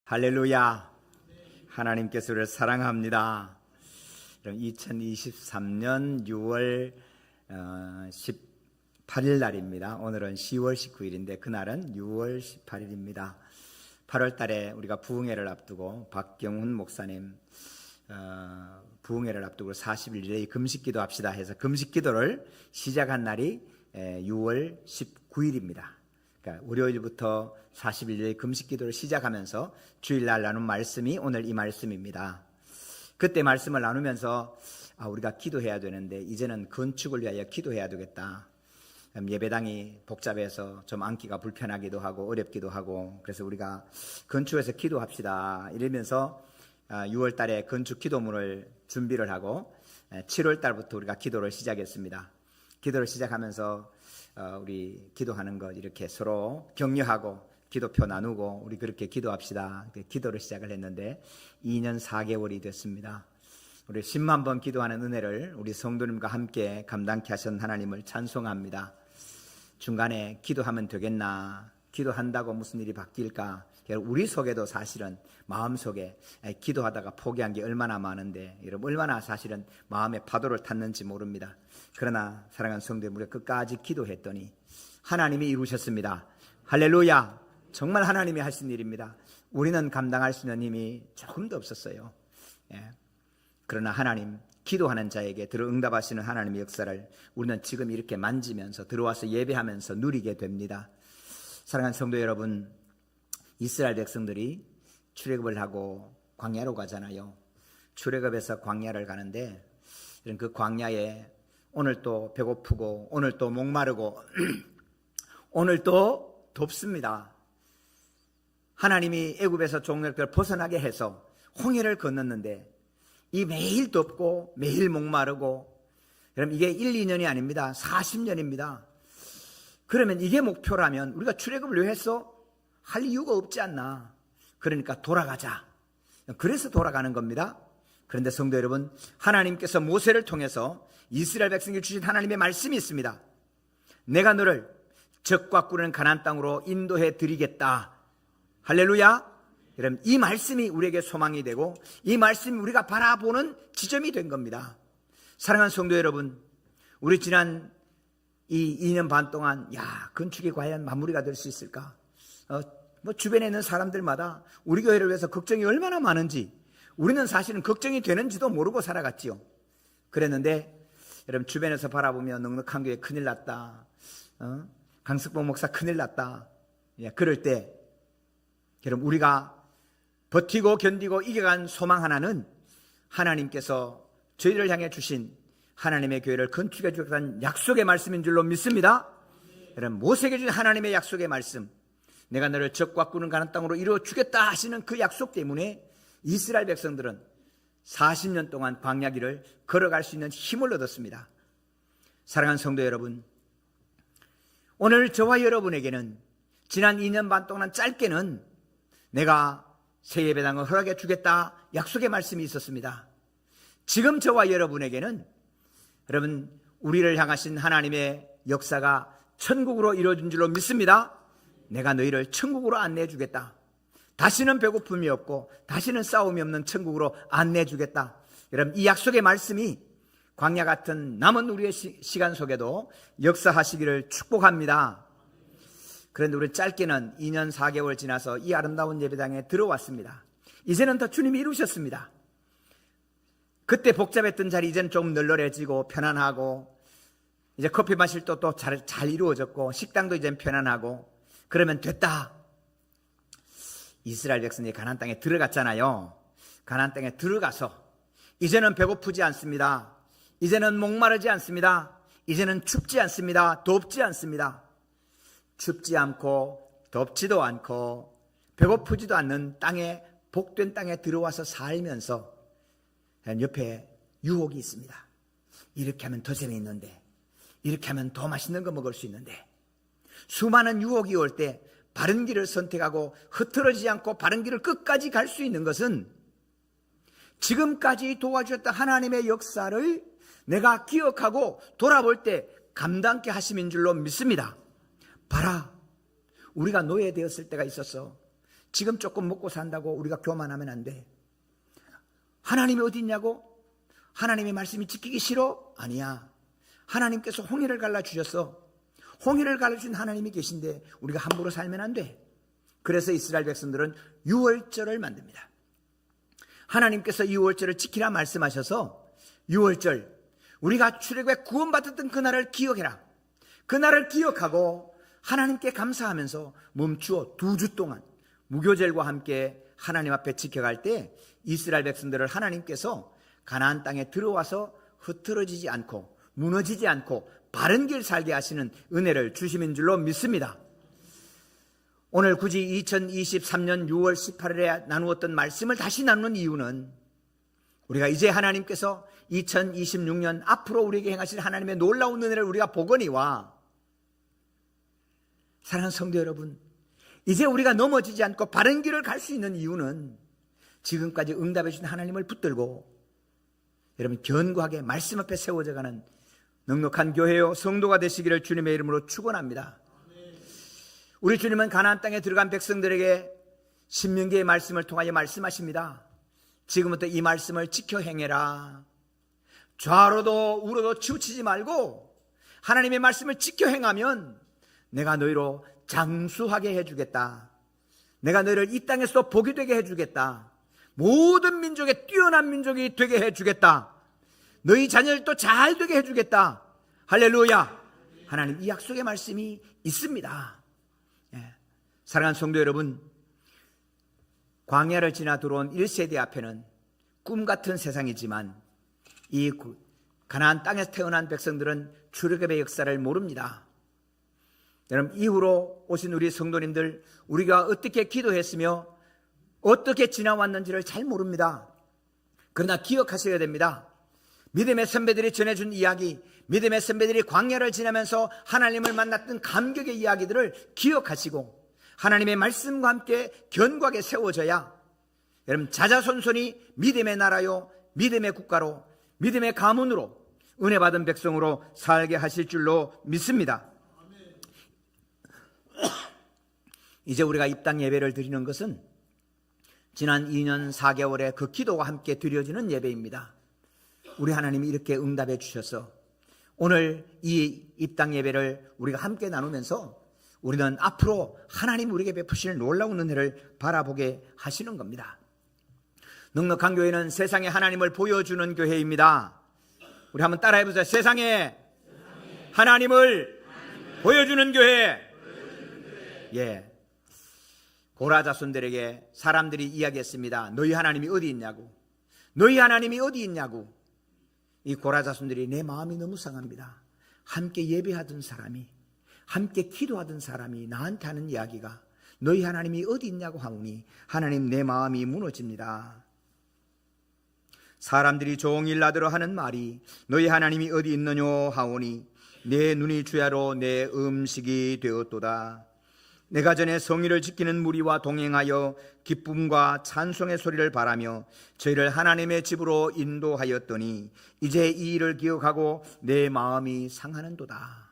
할렐루야. 하나님께서 우리를 사랑합니다. 2023년 6월 18일 날입니다. 오늘은 10월 19일인데 그날은 6월 18일입니다. 8월 달에 우리가 부흥회를 앞두고 박경훈 목사님 부흥회를 앞두고 40일 금식기도 합시다 해서 금식기도를 시작한 날이 6월 19일입니다. 그러니까 월요일부터 40일 금식기도를 시작하면서 주일날 나눈 말씀이 오늘 이 말씀입니다. 그때 말씀을 나누면서 우리가 기도해야 되는데 이제는 건축을 위하여 기도해야 되겠다. 예배당이 복잡해서 좀 앉기가 불편하기도 하고 어렵기도 하고 그래서 우리가 건축에서 기도합시다 이러면서 6월 달에 건축 기도문을 준비를 하고 7월 달부터 우리가 기도를 시작했습니다. 기도를 시작하면서 우리 기도하는 것 이렇게 서로 격려하고 기도표 나누고 우리 그렇게 기도합시다. 기도를 시작을 했는데 2년 4개월이 됐습니다. 우리 10만 번 기도하는 은혜를 우리 성도님과 함께 감당케 하신 하나님을 찬송합니다. 중간에 기도하면 되겠나, 기도한다고 무슨 일이 바뀔까, 우리 속에도 사실은 마음속에 기도하다가 포기한 게 얼마나 많은데 여러분 얼마나 사실은 마음의 파도를 탔는지 모릅니다. 그러나 사랑하는 성도들 우리가 끝까지 기도했더니 하나님이 이루셨습니다. 할렐루야. 정말 하나님이 하신 일입니다. 우리는 감당할 수 있는 힘이 조금도 없었어요. 그러나 하나님 기도하는 자에게 응답하시는 하나님의 역사를 우리는 지금 이렇게 만지면서 들어와서 예배하면서 누리게 됩니다. 사랑하는 성도 여러분, 이스라엘 백성들이 출애굽을 하고 광야로 가잖아요. 출애굽에서 광야를 가는데 그 광야에 오늘 또 배고프고 오늘 또 목마르고 오늘 또 덥습니다. 하나님이 애굽에서 종족들을 벗어나게 해서 홍해를 건넜는데 이 매일 덥고 매일 목마르고 여러분 이게 1, 2년이 아닙니다. 40년입니다. 그러면 이게 목표라면 우리가 출애굽을 왜 했어? 할 이유가 없지 않나. 그러니까 돌아가자. 그래서 돌아가는 겁니다. 그런데 성도 여러분, 하나님께서 모세를 통해서 이스라엘 백성에게 주신 하나님의 말씀이 있습니다. 내가 너를 적과 꿀은 가나안 땅으로 인도해 드리겠다. 할렐루야. 여러분 이 말씀이 우리에게 소망이 되고 이 말씀이 우리가 바라보는 지점이 된 겁니다. 사랑하는 성도 여러분, 우리 지난 이 2년 반 동안 건축이 과연 마무리가 될 수 있을까? 주변에 있는 사람들마다 우리 교회를 위해서 걱정이 얼마나 많은지 우리는 사실은 걱정이 되는지도 모르고 살아갔지요. 그랬는데 여러분 주변에서 바라보면 넉넉한 교회 큰일 났다. 강석봉 목사 큰일 났다. 그럴 때 여러분 우리가 버티고 견디고 이겨간 소망 하나는 하나님께서 저희를 향해 주신 하나님의 교회를 건축해 주겠다는 약속의 말씀인 줄로 믿습니다. 여러분 모세에게 주신 하나님의 약속의 말씀, 내가 너를 적과 꿀은 가나안 땅으로 이루어 주겠다 하시는 그 약속 때문에 이스라엘 백성들은 40년 동안 광야길을 걸어갈 수 있는 힘을 얻었습니다. 사랑하는 성도 여러분, 오늘 저와 여러분에게는 지난 2년 반 동안 짧게는 내가 새 예배당을 허락해 주겠다 약속의 말씀이 있었습니다. 지금 저와 여러분에게는 여러분 우리를 향하신 하나님의 역사가 천국으로 이루어진 줄로 믿습니다. 내가 너희를 천국으로 안내해 주겠다. 다시는 배고픔이 없고 다시는 싸움이 없는 천국으로 안내해 주겠다. 여러분 이 약속의 말씀이 광야 같은 남은 우리의 시간 속에도 역사하시기를 축복합니다. 그런데 우리 짧게는 2년 4개월 지나서 이 아름다운 예배당에 들어왔습니다. 이제는 더 주님이 이루셨습니다. 그때 복잡했던 자리 이제는 좀 널널해지고 편안하고 이제 커피 마실 때도 잘 이루어졌고 식당도 이제는 편안하고 그러면 됐다. 이스라엘 백성이 가나안 땅에 들어갔잖아요. 가나안 땅에 들어가서 이제는 배고프지 않습니다. 이제는 목마르지 않습니다. 이제는 춥지 않습니다. 덥지 않습니다. 춥지 않고 덥지도 않고 배고프지도 않는 땅에 복된 땅에 들어와서 살면서 옆에 유혹이 있습니다. 이렇게 하면 더 재미있는데 이렇게 하면 더 맛있는 거 먹을 수 있는데 수많은 유혹이 올 때 바른 길을 선택하고 흐트러지지 않고 바른 길을 끝까지 갈 수 있는 것은 지금까지 도와주셨던 하나님의 역사를 내가 기억하고 돌아볼 때 감당케 하심인 줄로 믿습니다. 봐라, 우리가 노예되었을 때가 있었어. 지금 조금 먹고 산다고 우리가 교만하면 안 돼. 하나님이 어디 있냐고? 하나님의 말씀이 지키기 싫어? 아니야. 하나님께서 홍해를 갈라주셨어. 홍해를 갈라주신 하나님이 계신데 우리가 함부로 살면 안 돼. 그래서 이스라엘 백성들은 유월절을 만듭니다. 하나님께서 유월절을 지키라 말씀하셔서 유월절, 우리가 출애굽에 구원받았던 그날을 기억해라. 그날을 기억하고 하나님께 감사하면서 멈추어 2주 동안 무교절과 함께 하나님 앞에 지켜갈 때 이스라엘 백성들을 하나님께서 가나안 땅에 들어와서 흐트러지지 않고 무너지지 않고 바른 길 살게 하시는 은혜를 주심인 줄로 믿습니다. 오늘 굳이 2023년 6월 18일에 나누었던 말씀을 다시 나누는 이유는 우리가 이제 하나님께서 2026년 앞으로 우리에게 행하실 하나님의 놀라운 은혜를 우리가 보거니와, 사랑하는 성도 여러분, 이제 우리가 넘어지지 않고 바른 길을 갈 수 있는 이유는 지금까지 응답해 주신 하나님을 붙들고 여러분 견고하게 말씀 앞에 세워져가는 넉넉한 교회요 성도가 되시기를 주님의 이름으로 축원합니다. 우리 주님은 가나안 땅에 들어간 백성들에게 신명기의 말씀을 통하여 말씀하십니다. 지금부터 이 말씀을 지켜 행해라. 좌로도 우로도 치우치지 말고 하나님의 말씀을 지켜 행하면 내가 너희로 장수하게 해주겠다. 내가 너희를 이 땅에서도 복이 되게 해주겠다. 모든 민족의 뛰어난 민족이 되게 해주겠다. 너희 자녀들도 잘 되게 해주겠다. 할렐루야. 하나님 이 약속의 말씀이 있습니다. 사랑하는 성도 여러분, 광야를 지나 들어온 1세대 앞에는 꿈같은 세상이지만 이 가나안 땅에서 태어난 백성들은 출애굽의 역사를 모릅니다. 여러분, 이후로 오신 우리 성도님들, 우리가 어떻게 기도했으며 어떻게 지나왔는지를 잘 모릅니다. 그러나 기억하셔야 됩니다. 믿음의 선배들이 전해준 이야기, 믿음의 선배들이 광야를 지나면서 하나님을 만났던 감격의 이야기들을 기억하시고 하나님의 말씀과 함께 견고하게 세워져야 여러분 자자손손이 믿음의 나라요, 믿음의 국가로, 믿음의 가문으로, 은혜 받은 백성으로 살게 하실 줄로 믿습니다. 이제 우리가 입당 예배를 드리는 것은 지난 2년 4개월의 그 기도와 함께 드려지는 예배입니다. 우리 하나님이 이렇게 응답해 주셔서 오늘 이 입당 예배를 우리가 함께 나누면서 우리는 앞으로 하나님 우리에게 베푸실 놀라운 은혜를 바라보게 하시는 겁니다. 넉넉한 교회는 세상에 하나님을 보여주는 교회입니다. 우리 한번 따라해보세요. 세상에 하나님을 보여주는 교회. 예. 고라 자손들에게 사람들이 이야기했습니다. 너희 하나님이 어디 있냐고. 너희 하나님이 어디 있냐고. 이 고라 자손들이 내 마음이 너무 상합니다. 함께 예배하던 사람이, 함께 기도하던 사람이 나한테 하는 이야기가 너희 하나님이 어디 있냐고 하오니 하나님 내 마음이 무너집니다. 사람들이 종일 나더러 하는 말이 너희 하나님이 어디 있느뇨 하오니 내 눈이 주야로 내 음식이 되었도다. 내가 전에 성의를 지키는 무리와 동행하여 기쁨과 찬송의 소리를 바라며 저희를 하나님의 집으로 인도하였더니 이제 이 일을 기억하고 내 마음이 상하는도다.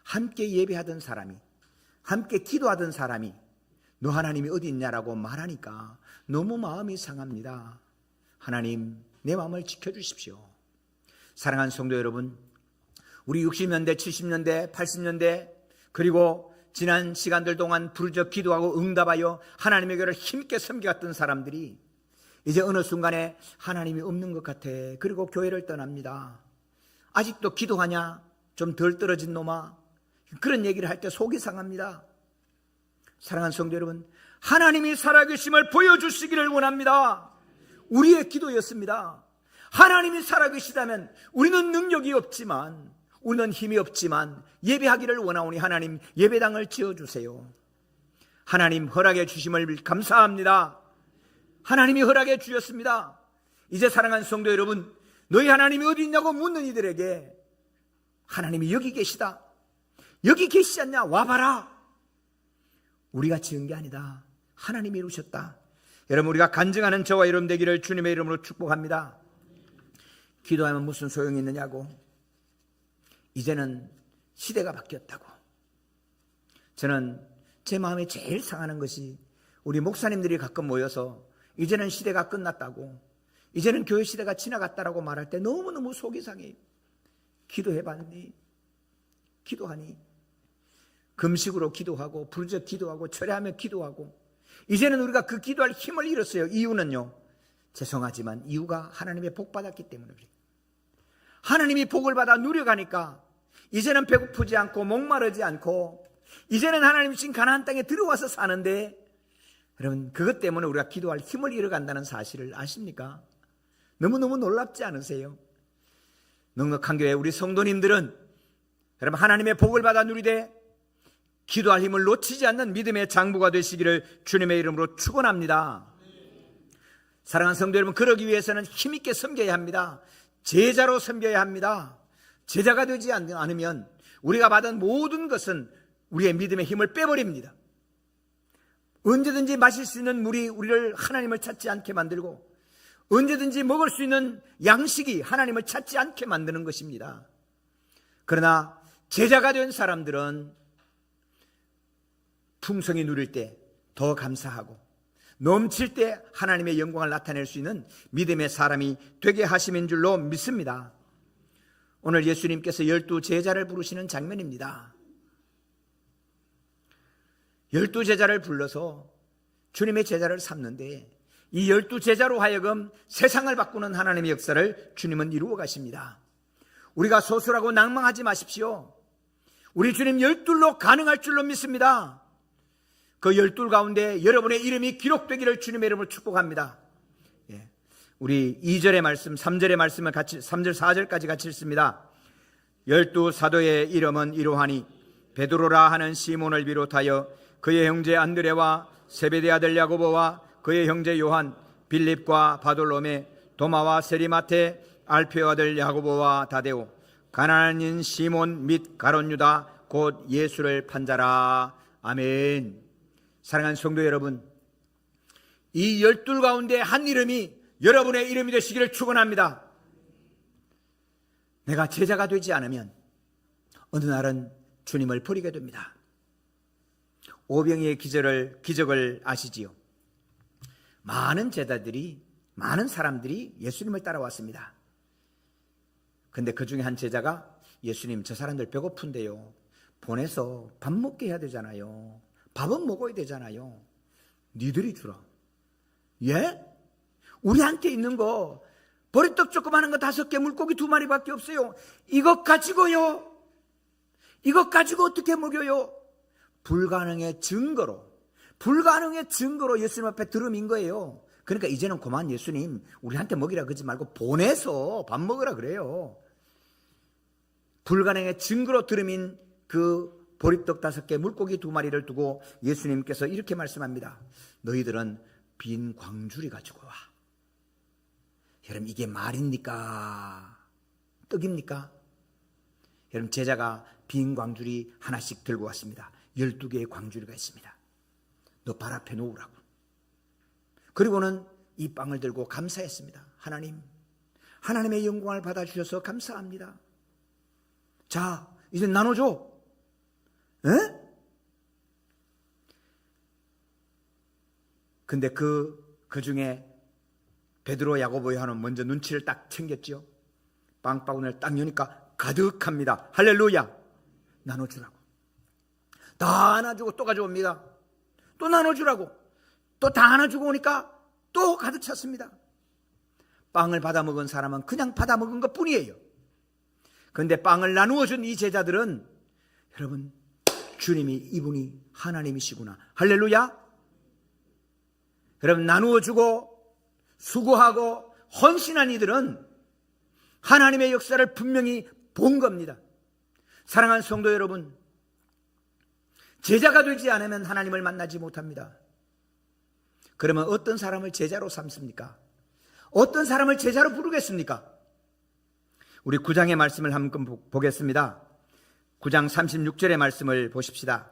함께 예배하던 사람이, 함께 기도하던 사람이 너 하나님이 어디 있냐라고 말하니까 너무 마음이 상합니다. 하나님 내 마음을 지켜주십시오. 사랑하는 성도 여러분, 우리 60년대, 70년대, 80년대 그리고 지난 시간들 동안 부르짖어 기도하고 응답하여 하나님의 교회를 힘있게 섬겨갔던 사람들이 이제 어느 순간에 하나님이 없는 것 같아. 그리고 교회를 떠납니다. 아직도 기도하냐? 좀 덜 떨어진 놈아. 그런 얘기를 할 때 속이 상합니다. 사랑하는 성도 여러분, 하나님이 살아계심을 보여주시기를 원합니다. 우리의 기도였습니다. 하나님이 살아계시다면 우리는 능력이 없지만, 우리는 힘이 없지만 예배하기를 원하오니 하나님 예배당을 지어주세요. 하나님 허락해 주심을 감사합니다. 하나님이 허락해 주셨습니다. 이제 사랑하는 성도 여러분, 너희 하나님이 어디 있냐고 묻는 이들에게 하나님이 여기 계시다. 여기 계시지 않냐? 와봐라. 우리가 지은 게 아니다. 하나님이 이루셨다. 여러분, 우리가 간증하는 저와 여러분 되기를 주님의 이름으로 축복합니다. 기도하면 무슨 소용이 있느냐고. 이제는 시대가 바뀌었다고. 저는 제 마음에 제일 상하는 것이 우리 목사님들이 가끔 모여서 이제는 시대가 끝났다고, 이제는 교회 시대가 지나갔다라고 말할 때 너무너무 속이 상해요. 기도해봤니? 기도하니? 금식으로 기도하고 불적 기도하고 철야하며 기도하고, 이제는 우리가 그 기도할 힘을 잃었어요. 이유는요, 죄송하지만 이유가 하나님의 복 받았기 때문에 그래요. 하나님이 복을 받아 누려가니까 이제는 배고프지 않고 목마르지 않고, 이제는 하나님 주신 가나안 땅에 들어와서 사는데, 여러분 그것 때문에 우리가 기도할 힘을 잃어간다는 사실을 아십니까? 너무너무 놀랍지 않으세요? 넉넉한 교회 우리 성도님들은 여러분 하나님의 복을 받아 누리되 기도할 힘을 놓치지 않는 믿음의 장부가 되시기를 주님의 이름으로 축원합니다. 사랑하는 성도 여러분, 그러기 위해서는 힘있게 섬겨야 합니다. 제자로 섬겨야 합니다. 제자가 되지 않으면 우리가 받은 모든 것은 우리의 믿음의 힘을 빼버립니다. 언제든지 마실 수 있는 물이 우리를 하나님을 찾지 않게 만들고, 언제든지 먹을 수 있는 양식이 하나님을 찾지 않게 만드는 것입니다. 그러나 제자가 된 사람들은 풍성히 누릴 때 더 감사하고, 넘칠 때 하나님의 영광을 나타낼 수 있는 믿음의 사람이 되게 하심인 줄로 믿습니다. 오늘 예수님께서 12 제자를 부르시는 장면입니다. 12 제자를 불러서 주님의 제자를 삼는데, 이 12 제자로 하여금 세상을 바꾸는 하나님의 역사를 주님은 이루어 가십니다. 우리가 소수라고 낭망하지 마십시오. 우리 주님 12로 가능할 줄로 믿습니다. 그 12 가운데 여러분의 이름이 기록되기를 주님의 이름으로 축복합니다. 우리 2절의 말씀, 3절의 말씀을 같이, 3절, 4절까지 같이 읽습니다. 12 사도의 이름은 이러하니 베드로라 하는 시몬을 비롯하여 그의 형제 안드레와 세베대 아들 야고보와 그의 형제 요한, 빌립과 바돌로메, 도마와 세리마테, 알페오 아들 야고보와 다데오, 가나안인 시몬 및 가룟 유다 곧 예수를 판자라. 아멘. 사랑하는 성도 여러분, 이 12 가운데 한 이름이 여러분의 이름이 되시기를 축원합니다. 내가 제자가 되지 않으면 어느 날은 주님을 버리게 됩니다. 오병이의 기적을 아시지요? 많은 제자들이, 많은 사람들이 예수님을 따라왔습니다. 근데 그 중에 한 제자가, 예수님 저 사람들 배고픈데요, 보내서 밥 먹게 해야 되잖아요. 밥은 먹어야 되잖아요. 니들이 주라. 예? 우리한테 있는 거 보리떡 조금 하는 거 5개, 물고기 2마리밖에 없어요. 이것 가지고요, 이것 가지고 어떻게 먹여요? 불가능의 증거로 예수님 앞에 들어민 거예요. 그러니까 이제는 그만 예수님 우리한테 먹이라 그러지 말고 보내서 밥 먹으라 그래요. 불가능의 증거로 들어민 그 보리떡 5개, 물고기 2마리를 두고 예수님께서 이렇게 말씀합니다. 너희들은 빈 광주리 가지고 와. 여러분 이게 말입니까? 떡입니까? 여러분 제자가 빈 광주리 하나씩 들고 왔습니다. 12개의 광주리가 있습니다. 너 발 앞에 놓으라고. 그리고는 이 빵을 들고 감사했습니다. 하나님, 하나님의 영광을 받아주셔서 감사합니다. 자, 이제 나눠줘. 에? 근데 그 중에 베드로, 야고보, 요한은 먼저 눈치를 딱 챙겼죠. 빵바구니를 딱 여니까 가득합니다. 할렐루야. 나눠주라고. 다 나눠주고 또 가져옵니다. 또 나눠주라고. 또 다 나눠주고 오니까 또 가득 찼습니다. 빵을 받아 먹은 사람은 그냥 받아 먹은 것 뿐이에요. 그런데 빵을 나누어 준 이 제자들은, 여러분 주님이, 이분이 하나님이시구나. 할렐루야. 여러분 나누어 주고 수고하고 헌신한 이들은 하나님의 역사를 분명히 본 겁니다. 사랑하는 성도 여러분, 제자가 되지 않으면 하나님을 만나지 못합니다. 그러면 어떤 사람을 제자로 삼습니까? 어떤 사람을 제자로 부르겠습니까? 우리 9장의 말씀을 한번 보겠습니다. 9장 36절의 말씀을 보십시다.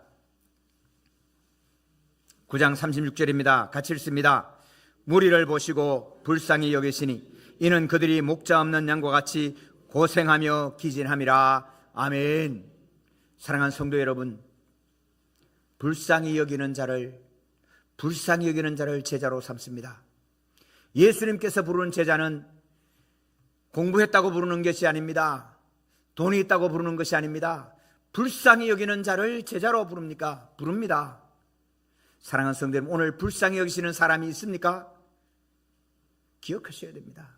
9장 36절입니다. 같이 읽습니다. 무리를 보시고 불쌍히 여기시니 이는 그들이 목자 없는 양과 같이 고생하며 기진함이라. 아멘. 사랑하는 성도 여러분, 불쌍히 여기는 자를 불쌍히 여기는 자를 제자로 삼습니다. 예수님께서 부르는 제자는 공부했다고 부르는 것이 아닙니다. 돈이 있다고 부르는 것이 아닙니다. 불쌍히 여기는 자를 제자로 부릅니다. 사랑하는 성도 여러분, 오늘 불쌍히 여기시는 사람이 있습니까? 기억하셔야 됩니다.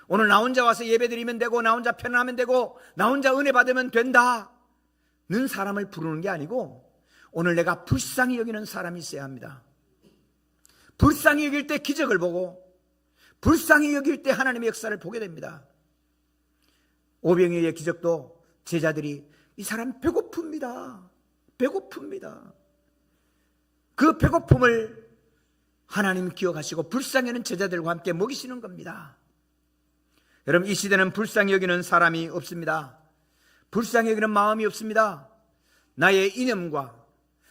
오늘 나 혼자 와서 예배드리면 되고, 나 혼자 편안하면 되고, 나 혼자 은혜 받으면 된다는 사람을 부르는 게 아니고, 오늘 내가 불쌍히 여기는 사람이 있어야 합니다. 불쌍히 여길 때 기적을 보고, 불쌍히 여길 때 하나님의 역사를 보게 됩니다. 오병이어의 기적도 제자들이 이 사람 배고픕니다. 그 배고픔을 하나님 기억하시고 불쌍히 여기는 제자들과 함께 먹이시는 겁니다. 여러분, 이 시대는 불쌍히 여기는 사람이 없습니다. 불쌍히 여기는 마음이 없습니다. 나의 이념과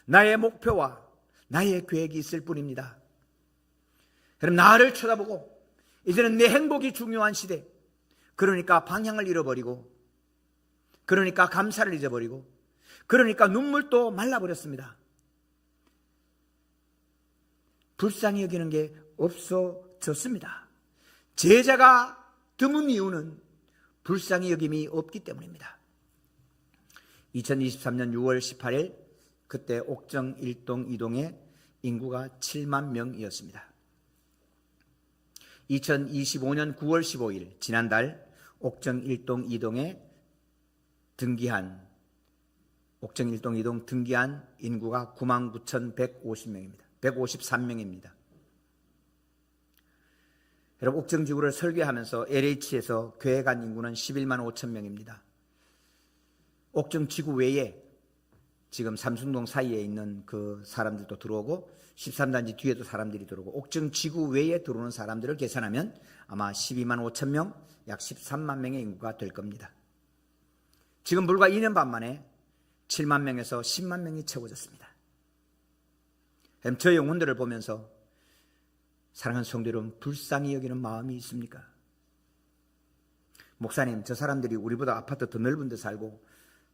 나의 목표와 나의 계획이 있을 뿐입니다. 여러분, 나를 쳐다보고 이제는 내 행복이 중요한 시대, 그러니까 방향을 잃어버리고, 그러니까 감사를 잊어버리고, 그러니까 눈물도 말라버렸습니다. 불쌍히 여기는 게 없어졌습니다. 제자가 드문 이유는 불쌍히 여김이 없기 때문입니다. 2023년 6월 18일 그때 옥정 1동 2동의 인구가 7만 명이었습니다. 2025년 9월 15일 지난달 옥정 1동 2동에 옥정 1동 2동 등기한 인구가 99,150명입니다. 153명입니다. 여러분, 옥정지구를 설계하면서 LH에서 계획한 인구는 11만 5천 명입니다. 옥정지구 외에 지금 삼순동 사이에 있는 그 사람들도 들어오고 13단지 뒤에도 사람들이 들어오고 옥정지구 외에 들어오는 사람들을 계산하면 아마 12만 5천 명, 약 13만 명의 인구가 될 겁니다. 지금 불과 2년 반 만에 7만 명에서 10만 명이 채워졌습니다. 저 영혼들을 보면서 사랑하는 성도 여러분, 불쌍히 여기는 마음이 있습니까? 목사님, 저 사람들이 우리보다 아파트 더 넓은 데 살고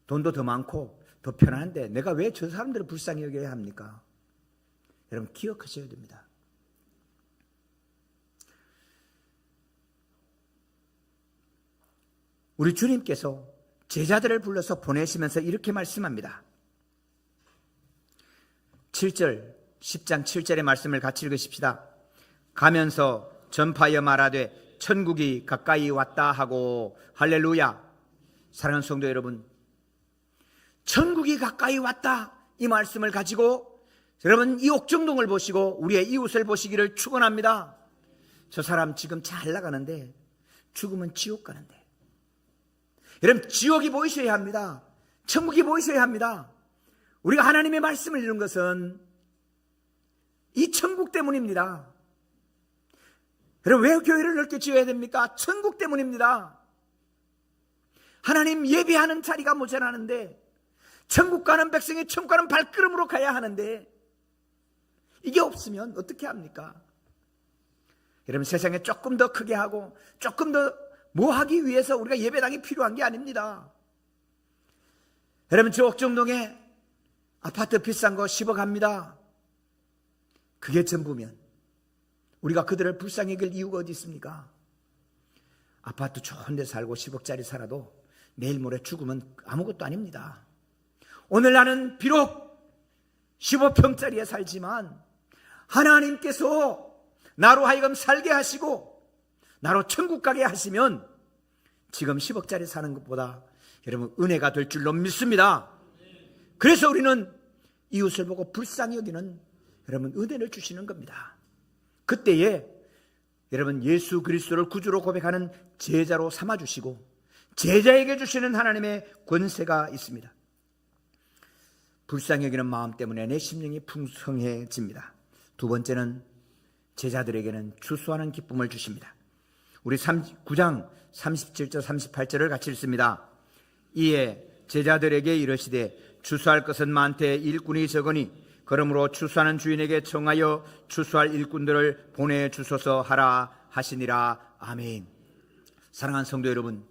돈도 더 많고 더 편한데 내가 왜 저 사람들을 불쌍히 여겨야 합니까? 여러분, 기억하셔야 됩니다. 우리 주님께서 제자들을 불러서 보내시면서 이렇게 말씀합니다. 7절, 10장 7절의 말씀을 같이 읽으십시다. 가면서 전파하여 말하되 천국이 가까이 왔다 하고. 할렐루야. 사랑하는 성도 여러분, 천국이 가까이 왔다, 이 말씀을 가지고 여러분, 이 옥정동을 보시고 우리의 이웃을 보시기를 축원합니다. 저 사람 지금 잘 나가는데 죽으면 지옥 가는데. 여러분, 지옥이 보이셔야 합니다. 천국이 보이셔야 합니다. 우리가 하나님의 말씀을 읽는 것은 이 천국 때문입니다. 여러분, 왜 교회를 넓게 지어야 됩니까? 천국 때문입니다. 하나님 예배하는 자리가 모자라는데, 천국 가는 백성이 천국 가는 발걸음으로 가야 하는데 이게 없으면 어떻게 합니까? 여러분, 세상에 조금 더 크게 하고 조금 더 뭐 하기 위해서 우리가 예배당이 필요한 게 아닙니다. 여러분, 저 옥정동에 아파트 비싼 거 10억 합니다. 그게 전부면 우리가 그들을 불쌍히 여길 이유가 어디 있습니까? 아파트 좋은 데 살고 10억짜리 살아도 내일 모레 죽으면 아무것도 아닙니다. 오늘 나는 비록 15평짜리에 살지만 하나님께서 나로 하여금 살게 하시고 나로 천국 가게 하시면 지금 10억짜리 사는 것보다 여러분 은혜가 될 줄로 믿습니다. 그래서 우리는 이웃을 보고 불쌍히 여기는 여러분 은혜를 주시는 겁니다. 그때에 여러분 예수 그리스도를 구주로 고백하는 제자로 삼아주시고 제자에게 주시는 하나님의 권세가 있습니다. 불쌍히 여기는 마음 때문에 내 심령이 풍성해집니다. 두 번째는 제자들에게는 추수하는 기쁨을 주십니다. 우리 9장 37절 38절을 같이 읽습니다. 이에 제자들에게 이르시되 추수할 것은 많되 일꾼이 적으니 그러므로 추수하는 주인에게 청하여 추수할 일꾼들을 보내주소서 하라 하시니라. 아멘. 사랑하는 성도 여러분,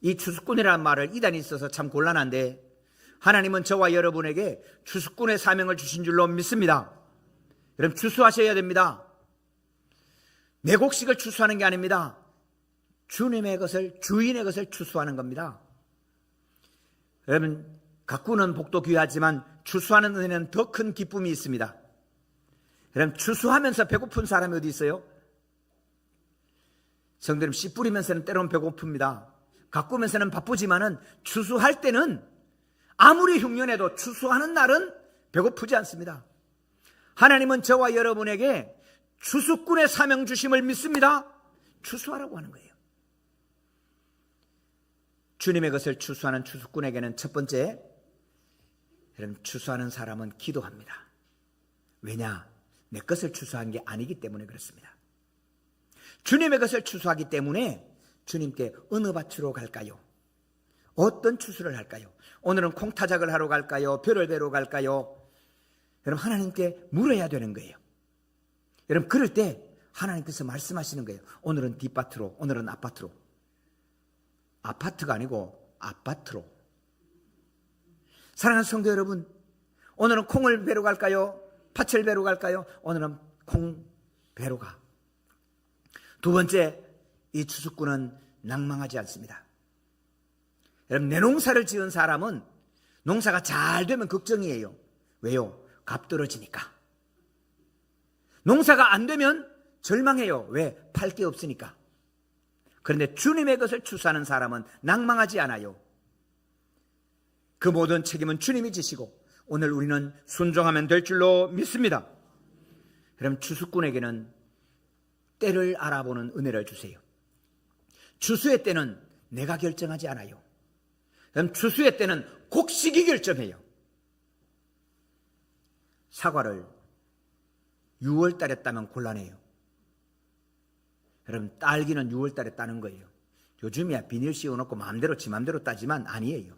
이 추수꾼이라는 말을 이단이 있어서 참 곤란한데 하나님은 저와 여러분에게 추수꾼의 사명을 주신 줄로 믿습니다. 여러분 추수하셔야 됩니다. 내 곡식을 추수하는 게 아닙니다. 주님의 것을, 주인의 것을 추수하는 겁니다. 여러분 가꾸는 복도 귀하지만 추수하는 은혜는 더 큰 기쁨이 있습니다. 여러분 추수하면서 배고픈 사람이 어디 있어요? 성도님, 씨 뿌리면서는 때로는 배고픕니다. 가꾸면서는 바쁘지만은 추수할 때는 아무리 흉년해도 추수하는 날은 배고프지 않습니다. 하나님은 저와 여러분에게 추수꾼의 사명 주심을 믿습니다. 추수하라고 하는 거예요. 주님의 것을 추수하는 추수꾼에게는 첫 번째, 여러분 추수하는 사람은 기도합니다. 왜냐? 내 것을 추수한 게 아니기 때문에 그렇습니다. 주님의 것을 추수하기 때문에 주님께 어느 밭으로 갈까요? 어떤 추수를 할까요? 오늘은 콩타작을 하러 갈까요? 벼를 베러 갈까요? 여러분 하나님께 물어야 되는 거예요. 여러분 그럴 때 하나님께서 말씀하시는 거예요. 오늘은 뒷밭으로, 오늘은 앞밭으로. 아파트가 아니고 앞밭으로. 사랑하는 성도 여러분, 오늘은 콩을 베러 갈까요? 팥을 베러 갈까요? 오늘은 콩 베러 가. 두 번째, 이 추수꾼은 낭망하지 않습니다. 여러분 내 농사를 지은 사람은 농사가 잘 되면 걱정이에요. 왜요? 값 떨어지니까. 농사가 안 되면 절망해요. 왜? 팔 게 없으니까. 그런데 주님의 것을 추수하는 사람은 낭망하지 않아요. 그 모든 책임은 주님이 지시고 오늘 우리는 순종하면 될 줄로 믿습니다. 그럼 추수꾼에게는 때를 알아보는 은혜를 주세요. 추수의 때는 내가 결정하지 않아요. 그럼 추수의 때는 곡식이 결정해요. 사과를 6월 달에 따면 곤란해요. 여러분 딸기는 6월 달에 따는 거예요. 요즘이야 비닐 씌워놓고 마음대로 지 마음대로 따지만 아니에요.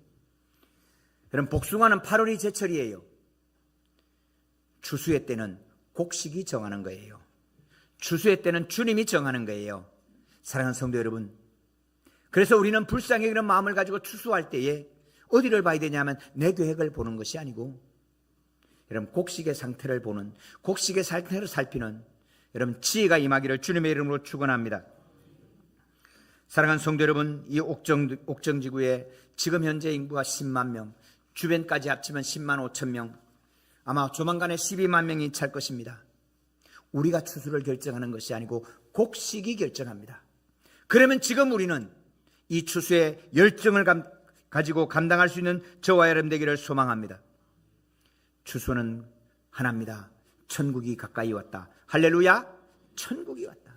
여러분 복숭아는 8월이 제철이에요. 추수의 때는 곡식이 정하는 거예요. 추수의 때는 주님이 정하는 거예요. 사랑하는 성도 여러분, 그래서 우리는 불쌍히 그런 마음을 가지고 추수할 때에 어디를 봐야 되냐면 내 계획을 보는 것이 아니고 여러분 곡식의 상태를 보는, 곡식의 상태를 살피는 여러분 지혜가 임하기를 주님의 이름으로 축원합니다. 사랑하는 성도 여러분, 이 옥정지구에 지금 현재 인구가 10만 명, 주변까지 합치면 10만 5천 명, 아마 조만간에 12만 명이 찰 것입니다. 우리가 추수를 결정하는 것이 아니고 곡식이 결정합니다. 그러면 지금 우리는 이 추수의 열정을 가지고 감당할 수 있는 저와 여러분 되기를 소망합니다. 추수는 하나입니다. 천국이 가까이 왔다. 할렐루야, 천국이 왔다.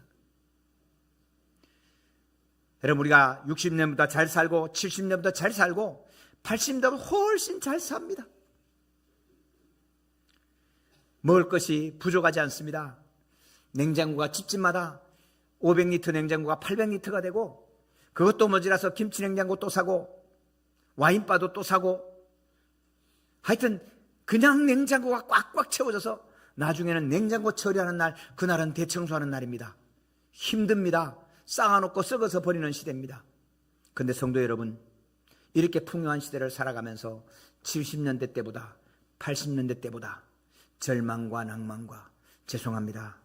여러분 우리가 60년보다 잘 살고 70년보다 잘 살고 80년보다 훨씬 잘 삽니다. 먹을 것이 부족하지 않습니다. 냉장고가 집집마다 500리터 냉장고가 800리터가 되고 그것도 모자라서 김치 냉장고 또 사고 와인바도 또 사고 하여튼 그냥 냉장고가 꽉꽉 채워져서 나중에는 냉장고 처리하는 날, 그날은 대청소하는 날입니다. 힘듭니다. 쌓아놓고 썩어서 버리는 시대입니다. 그런데 성도 여러분, 이렇게 풍요한 시대를 살아가면서 70년대 때보다 80년대 때보다 절망과 낭만과 죄송합니다.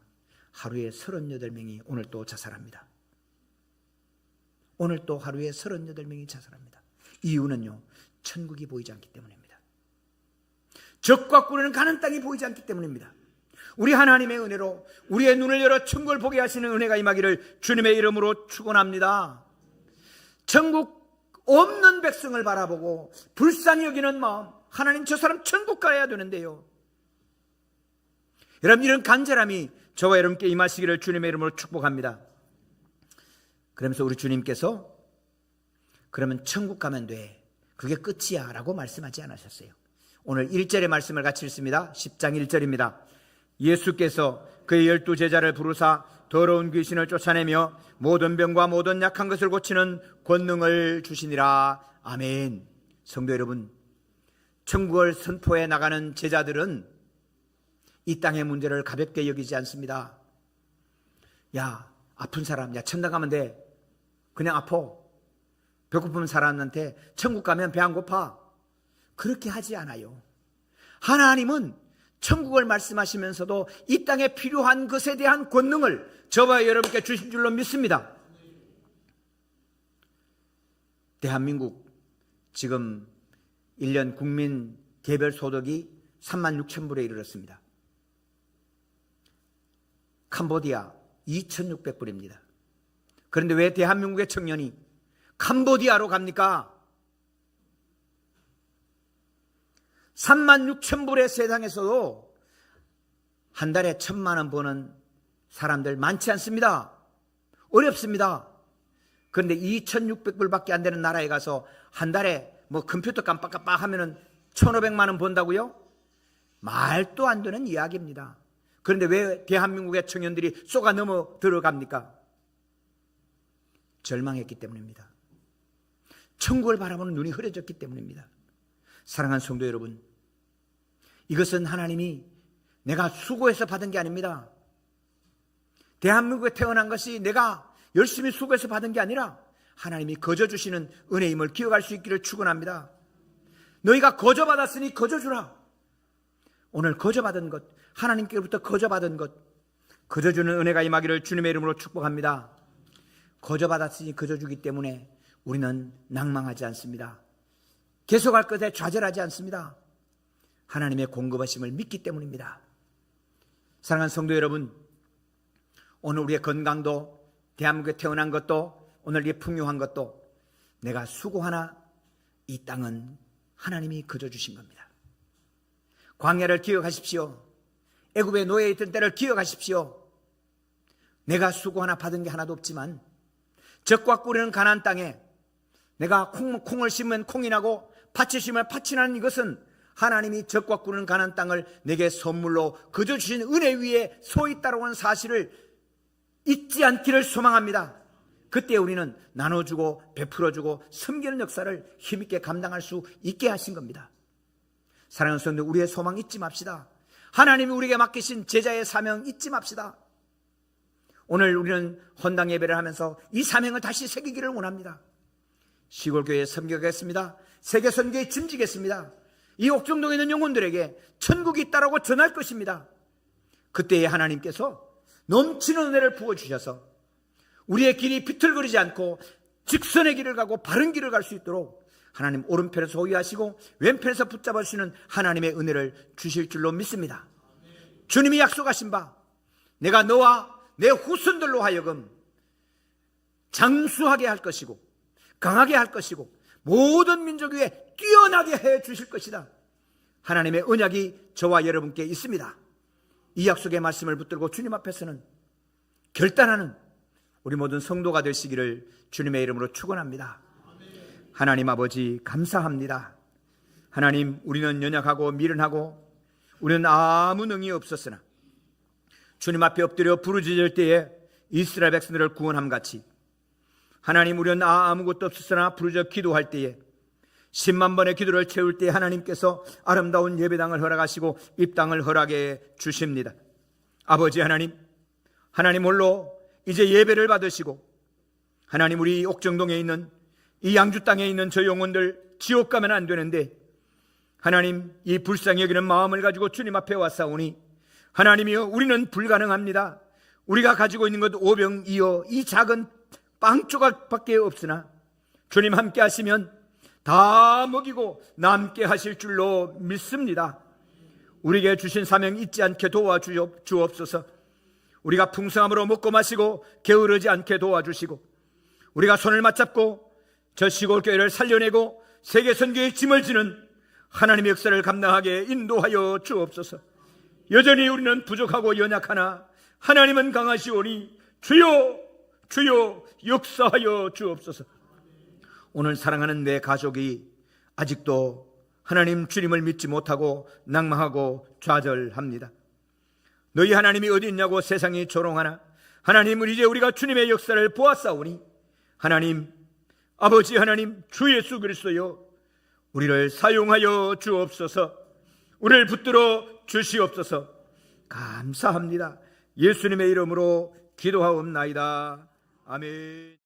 하루에 38명이 오늘 또 자살합니다. 오늘 또 하루에 38명이 자살합니다. 이유는요, 천국이 보이지 않기 때문입니다. 적과 꿀에는 가는 땅이 보이지 않기 때문입니다. 우리 하나님의 은혜로 우리의 눈을 열어 천국을 보게 하시는 은혜가 임하기를 주님의 이름으로 축원합니다. 천국 없는 백성을 바라보고 불쌍히 여기는 마음, 하나님 저 사람 천국 가야 되는데요. 여러분 이런 간절함이 저와 여러분께 임하시기를 주님의 이름으로 축복합니다. 그러면서 우리 주님께서 그러면 천국 가면 돼, 그게 끝이야 라고 말씀하지 않으셨어요. 오늘 1절의 말씀을 같이 읽습니다. 10장 1절입니다. 예수께서 그의 12제자를 부르사 더러운 귀신을 쫓아내며 모든 병과 모든 약한 것을 고치는 권능을 주시니라. 아멘. 성도 여러분, 천국을 선포해 나가는 제자들은 이 땅의 문제를 가볍게 여기지 않습니다. 야, 아픈 사람, 야, 천당 가면 돼. 그냥 아파. 배고픈 사람한테 천국 가면 배 안 고파. 그렇게 하지 않아요. 하나님은 천국을 말씀하시면서도 이 땅에 필요한 것에 대한 권능을 저와 여러분께 주신 줄로 믿습니다. 대한민국 지금 1년 국민 개별 소득이 36,000불에 이르렀습니다. 캄보디아 2,600불입니다. 그런데 왜 대한민국의 청년이 캄보디아로 갑니까? 36,000불의 세상에서도 한 달에 1,000만 원 버는 사람들 많지 않습니다. 어렵습니다. 그런데 2,600불밖에 안 되는 나라에 가서 한 달에 뭐 컴퓨터 깜빡깜빡 하면은 1,500만 원 번다고요? 말도 안 되는 이야기입니다. 그런데 왜 대한민국의 청년들이 쏘가 넘어 들어갑니까? 절망했기 때문입니다. 천국을 바라보는 눈이 흐려졌기 때문입니다. 사랑하는 성도 여러분, 이것은 하나님이 내가 수고해서 받은 게 아닙니다. 대한민국에 태어난 것이 내가 열심히 수고해서 받은 게 아니라 하나님이 거저 주시는 은혜임을 기억할 수 있기를 축원합니다. 너희가 거저 받았으니 거저 주라. 오늘 거저 받은 것, 하나님께로부터 거저 받은 것, 거저 주는 은혜가 임하기를 주님의 이름으로 축복합니다. 거저 받았으니 거저 주기 때문에 우리는 낭망하지 않습니다. 계속할 것에 좌절하지 않습니다. 하나님의 공급하심을 믿기 때문입니다. 사랑하는 성도 여러분, 오늘 우리의 건강도, 대한민국에 태어난 것도, 오늘 이 풍요한 것도 내가 수고하나 이 땅은 하나님이 거저 주신 겁니다. 광야를 기억하십시오. 애굽의 노예에 있던 때를 기억하십시오. 내가 수고하나 받은 게 하나도 없지만 젖과 꿀이는 가나안 땅에 내가 콩을 심으면 콩이 나고 팥을 심으면 팥이 나는 이것은 하나님이 젖과 꿀은 가나안 땅을 내게 선물로 거저 주신 은혜 위에 서 있다고 하는 사실을 잊지 않기를 소망합니다. 그때 우리는 나눠주고 베풀어주고 섬기는 역사를 힘있게 감당할 수 있게 하신 겁니다. 사랑하는 성도, 우리의 소망 잊지 맙시다. 하나님이 우리에게 맡기신 제자의 사명 잊지 맙시다. 오늘 우리는 헌당 예배를 하면서 이 사명을 다시 새기기를 원합니다. 시골교회에 섬기겠습니다. 세계 선교에 짐지겠습니다. 이 옥정동에 있는 영혼들에게 천국이 있다라고 전할 것입니다. 그때에 하나님께서 넘치는 은혜를 부어주셔서 우리의 길이 비틀거리지 않고 직선의 길을 가고 바른 길을 갈 수 있도록 하나님 오른편에서 소유하시고 왼편에서 붙잡아 주시는 하나님의 은혜를 주실 줄로 믿습니다. 주님이 약속하신 바 내가 너와 내 후손들로 하여금 장수하게 할 것이고 강하게 할 것이고 모든 민족 위에 뛰어나게 해 주실 것이다. 하나님의 언약이 저와 여러분께 있습니다. 이 약속의 말씀을 붙들고 주님 앞에서는 결단하는 우리 모든 성도가 되시기를 주님의 이름으로 축원합니다. 하나님 아버지 감사합니다. 하나님, 우리는 연약하고 미련하고 우리는 아무 능이 없었으나 주님 앞에 엎드려 부르짖을 때에 이스라엘 백성들을 구원함 같이 하나님, 우리는 아무것도 없었으나 부르짖어 기도할 때에 10만 번의 기도를 채울 때 하나님께서 아름다운 예배당을 허락하시고 입당을 허락해 주십니다. 아버지 하나님, 하나님 홀로 이제 예배를 받으시고 하나님, 우리 옥정동에 있는 이 양주 땅에 있는 저 영혼들 지옥 가면 안 되는데 하나님, 이 불쌍히 여기는 마음을 가지고 주님 앞에 왔사오니 하나님이여, 우리는 불가능합니다. 우리가 가지고 있는 것 오병이어 이 작은 빵 조각밖에 없으나 주님 함께 하시면 다 먹이고 남게 하실 줄로 믿습니다. 우리에게 주신 사명 잊지 않게 도와주옵소서. 우리가 풍성함으로 먹고 마시고 게으르지 않게 도와주시고 우리가 손을 맞잡고 저 시골교회를 살려내고 세계 선교의 짐을 지는 하나님의 역사를 감당하게 인도하여 주옵소서. 여전히 우리는 부족하고 연약하나 하나님은 강하시오니 주여 주여 역사하여 주옵소서. 오늘 사랑하는 내 가족이 아직도 하나님 주님을 믿지 못하고 낭망하고 좌절합니다. 너희 하나님이 어디 있냐고 세상이 조롱하나 하나님은 이제 우리가 주님의 역사를 보았사오니 하나님, 아버지 하나님, 주 예수 그리스도여, 우리를 사용하여 주옵소서. 우리를 붙들어 주시옵소서. 감사합니다. 예수님의 이름으로 기도하옵나이다. 아멘.